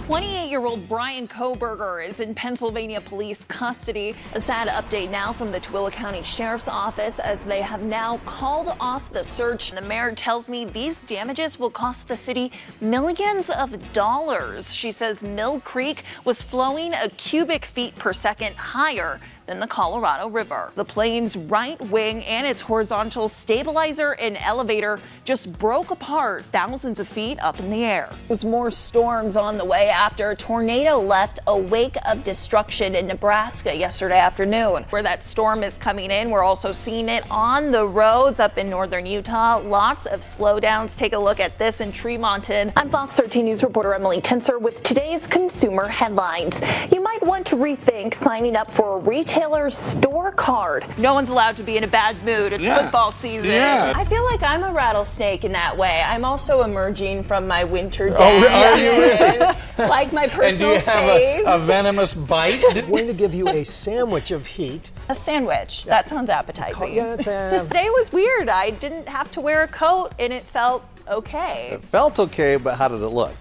28-year-old Brian Koberger is in Pennsylvania police custody. A sad update now from the Tooele County Sheriff's Office as they have now called off the search. The mayor tells me these damages will cost the city millions of dollars. She says Mill Creek was flowing a cubic feet per second higher than the Colorado River. The plane's right wing and its horizontal stabilizer and elevator just broke apart thousands of feet up in the air. There's more storms on the way after a tornado left a wake of destruction in Nebraska yesterday afternoon. Where that storm is coming in, we're also seeing it on the roads up in northern Utah. Lots of slowdowns. Take a look at this in Tremonton. I'm Fox 13 News reporter Emily Tencer with today's consumer headlines. You might want to rethink signing up for a retailer's store card. No one's allowed to be in a bad mood. It's football season. Yeah. I feel like I'm a rattlesnake in that way. I'm also emerging from my winter den. Oh, are you really? Like my personal and do you space. have a venomous bite? I'm going to give you a sandwich of heat. A sandwich. That sounds appetizing. Yeah, Today was weird. I didn't have to wear a coat and it felt okay. It felt okay, but how did it look?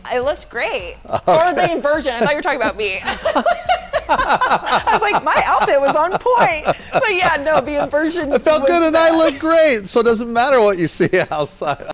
I looked great. Okay. Or the inversion. I thought you were talking about me. I was like, my outfit was on point. But yeah, no, the inversion. It felt good and I look great. So it doesn't matter what you see outside.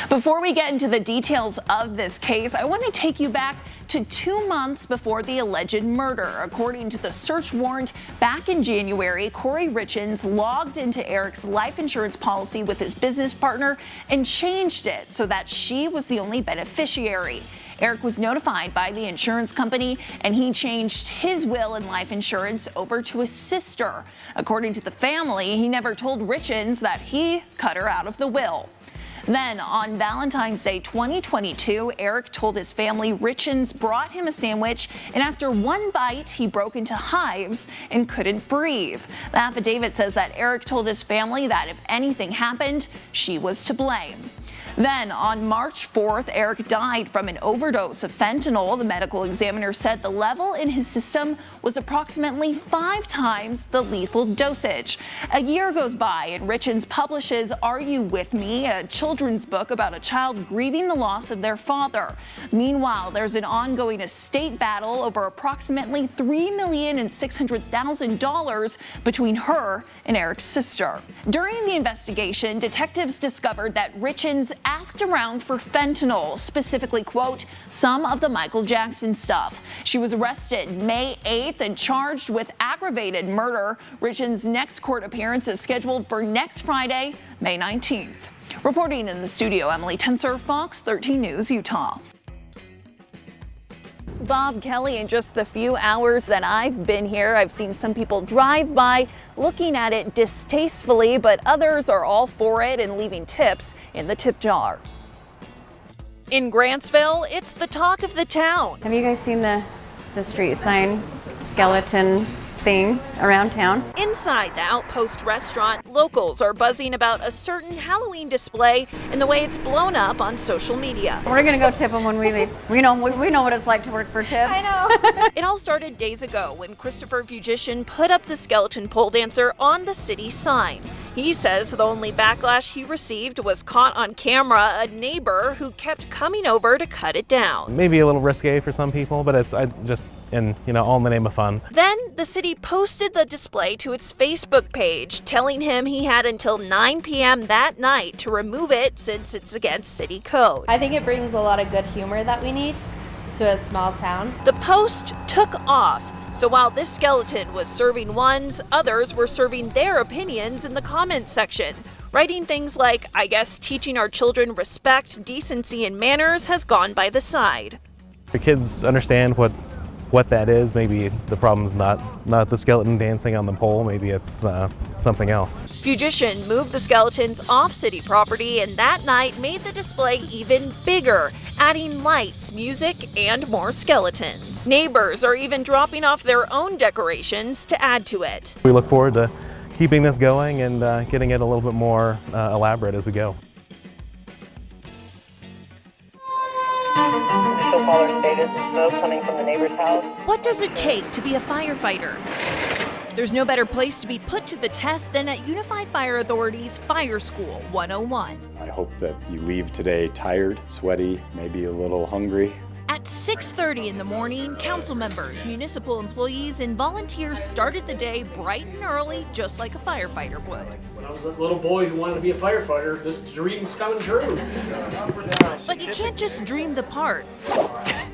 Before we get into the details of this case, I want to take you back to 2 months before the alleged murder. According to the search warrant, back in January, Corey Richens logged into Eric's life insurance policy with his business partner and changed it so that she was the only beneficiary. Eric was notified by the insurance company and he changed his will and life insurance over to his sister. According to the family, he never told Richens that he cut her out of the will. Then on Valentine's Day 2022, Eric told his family Richens brought him a sandwich, and after one bite, he broke into hives and couldn't breathe. The affidavit says that Eric told his family that if anything happened, she was to blame. Then on March 4th, Eric died from an overdose of fentanyl. The medical examiner said the level in his system was approximately 5 times the lethal dosage. A year goes by and Richens publishes Are You With Me?, a children's book about a child grieving the loss of their father. Meanwhile, there's an ongoing estate battle over approximately $3,600,000 between her and Eric's sister. During the investigation, detectives discovered that Richens asked around for fentanyl, specifically, quote, some of the Michael Jackson stuff. She was arrested May 8th and charged with aggravated murder. Richens' next court appearance is scheduled for next Friday, May 19th. Reporting in the studio, Emily Tencer, Fox 13 News, Utah. Bob Kelly, in just the few hours that I've been here, I've seen some people drive by looking at it distastefully, but others are all for it and leaving tips in the tip jar. In Grantsville, it's the talk of the town. Have you guys seen the street sign skeleton thing around town? Inside the Outpost restaurant, locals are buzzing about a certain Halloween display and the way it's blown up on social media. We're gonna go tip them when we leave. We know what it's like to work for tips. I know. It all started days ago when Christopher Fugitian put up the skeleton pole dancer on the city sign. He says the only backlash he received was caught on camera, a neighbor who kept coming over to cut it down. Maybe a little risque for some people, but it's all in the name of fun. Then the city posted the display to its Facebook page, telling him he had until 9 p.m. that night to remove it since it's against city code. I think it brings a lot of good humor that we need to a small town. The post took off. So while this skeleton was serving ones, others were serving their opinions in the comments section, writing things like, I guess teaching our children respect, decency, and manners has gone by the side. The kids understand what that is. Maybe the problem's not the skeleton dancing on the pole, maybe it's something else. Fugitian moved the skeletons off city property and that night made the display even bigger, adding lights, music, and more skeletons. Neighbors are even dropping off their own decorations to add to it. We look forward to keeping this going and getting it a little bit more elaborate as we go. Caller stated smoke coming from the neighbor's house. What does it take to be a firefighter? There's no better place to be put to the test than at Unified Fire Authority's Fire School 101. I hope that you leave today tired, sweaty, maybe a little hungry. At 6:30 in the morning, council members, municipal employees, and volunteers started the day bright and early, just like a firefighter would. When I was a little boy who wanted to be a firefighter, this dream was coming true. But you can't just dream the part.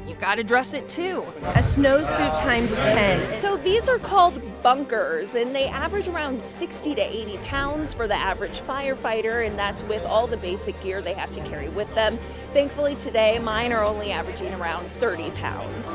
You've got to dress it too. A snowsuit times 10. So these are called bunkers, and they average around 60 to 80 pounds for the average firefighter, and that's with all the basic gear they have to carry with them. Thankfully today, mine are only averaging around 30 pounds.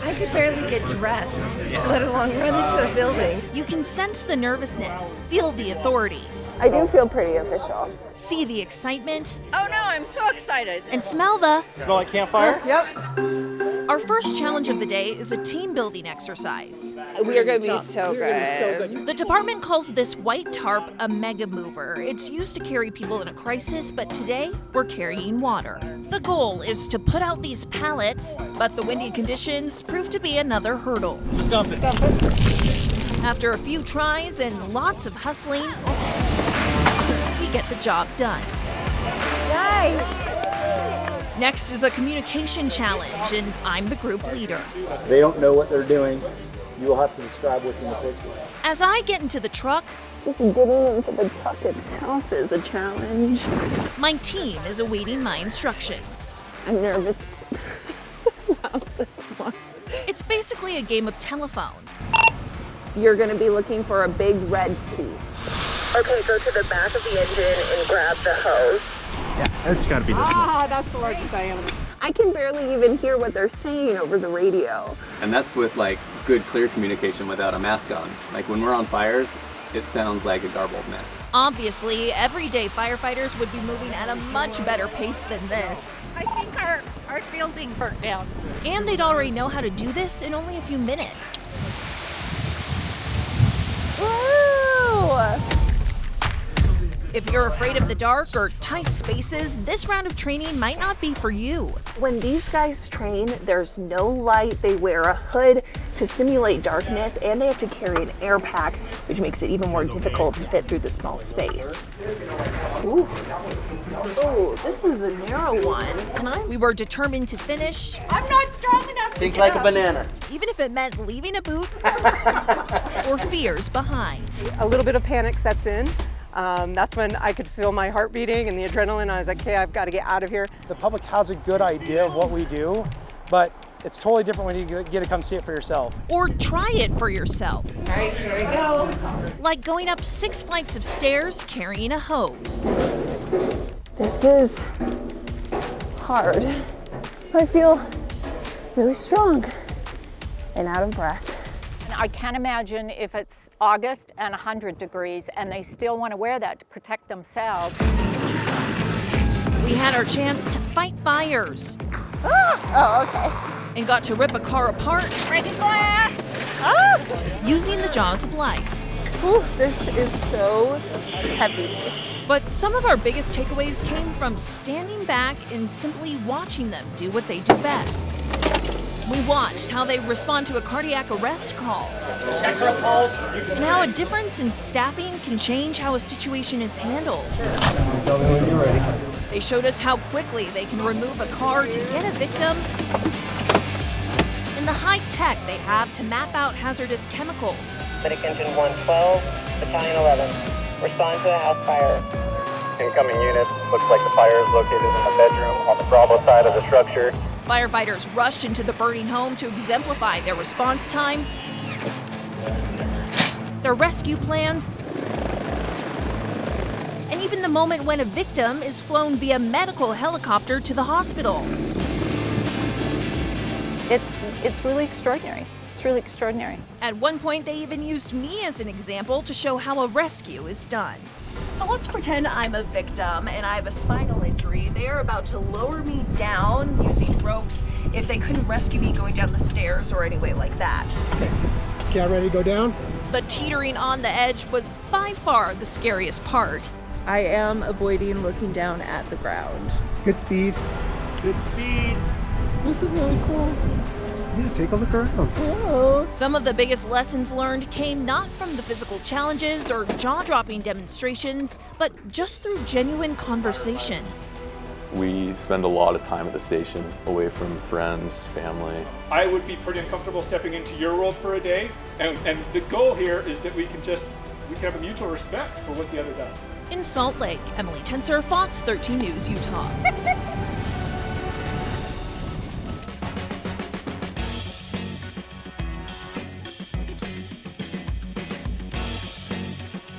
I could barely get dressed, let alone run into a building. You can sense the nervousness, feel the authority, I do feel pretty official. see the excitement, Oh no, I'm so excited. and smell the... Smell like campfire? Yep. Our first challenge of the day is a team building exercise. We are going to be so good. The department calls this white tarp a mega mover. It's used to carry people in a crisis, but today we're carrying water. The goal is to put out these pallets, but the windy conditions prove to be another hurdle. Just dump it. After a few tries and lots of hustling, we get the job done. Nice. Next is a communication challenge, and I'm the group leader. They don't know what they're doing. You will have to describe what's in the picture. As I get into the truck, Just getting into the truck itself is a challenge. my team is awaiting my instructions. I'm nervous about this one. It's basically a game of telephone. You're going to be looking for a big red piece. Okay, go to the back of the engine and grab the hose. Yeah, it's got to be this one. That's the largest diameter. I can barely even hear what they're saying over the radio. And that's with like good clear communication without a mask on. Like when we're on fires, it sounds like a garbled mess. Obviously, everyday firefighters would be moving at a much better pace than this. I think our building burnt down. And they'd already know how to do this in only a few minutes. Woo! If you're afraid of the dark or tight spaces, this round of training might not be for you. When these guys train, there's no light. They wear a hood to simulate darkness, and they have to carry an air pack, which makes it even more difficult to fit through the small space. Ooh. Oh, this is the narrow one. Can I? We were determined to finish, I'm not strong enough. Think like a banana. even if it meant leaving a booth or fears behind. A little bit of panic sets in. That's when I could feel my heart beating and the adrenaline. I was like, okay, I've got to get out of here. The public has a good idea of what we do, but it's totally different when you get to come see it for yourself. Or try it for yourself. All right, here we go. Like going up 6 flights of stairs carrying a hose. This is hard. I feel really strong and out of breath. I can't imagine if it's August and 100 degrees and they still want to wear that to protect themselves. We had our chance to fight fires. Oh, okay. And got to rip a car apart, Breaking glass! using the jaws of life. Ooh, this is so heavy. But some of our biggest takeaways came from standing back and simply watching them do what they do best. We watched how they respond to a cardiac arrest call, Check for a pulse. and how a difference in staffing can change how a situation is handled. Tell me when you're ready. They showed us how quickly they can remove a car to get a victim, and the high tech they have to map out hazardous chemicals. Medic Engine 112, Battalion 11. Respond to a house fire. Incoming unit. Looks like the fire is located in the bedroom on the Bravo side of the structure. Firefighters rushed into the burning home to exemplify their response times, their rescue plans, and even the moment when a victim is flown via medical helicopter to the hospital. It's really extraordinary. It's really extraordinary. At one point, they even used me as an example to show how a rescue is done. So let's pretend I'm a victim and I have a spinal injury. They are about to lower me down using ropes if they couldn't rescue me going down the stairs or any way like that. Get ready to go down? But teetering on the edge was by far the scariest part. I am avoiding looking down at the ground. Good speed. Good speed. This is really cool. Yeah, take a look around. Some of the biggest lessons learned came not from the physical challenges or jaw-dropping demonstrations, but just through genuine conversations. We spend a lot of time at the station, away from friends, family. I would be pretty uncomfortable stepping into your world for a day, and the goal here is that we can have a mutual respect for what the other does. In Salt Lake, Emily Tencer, Fox 13 News, Utah.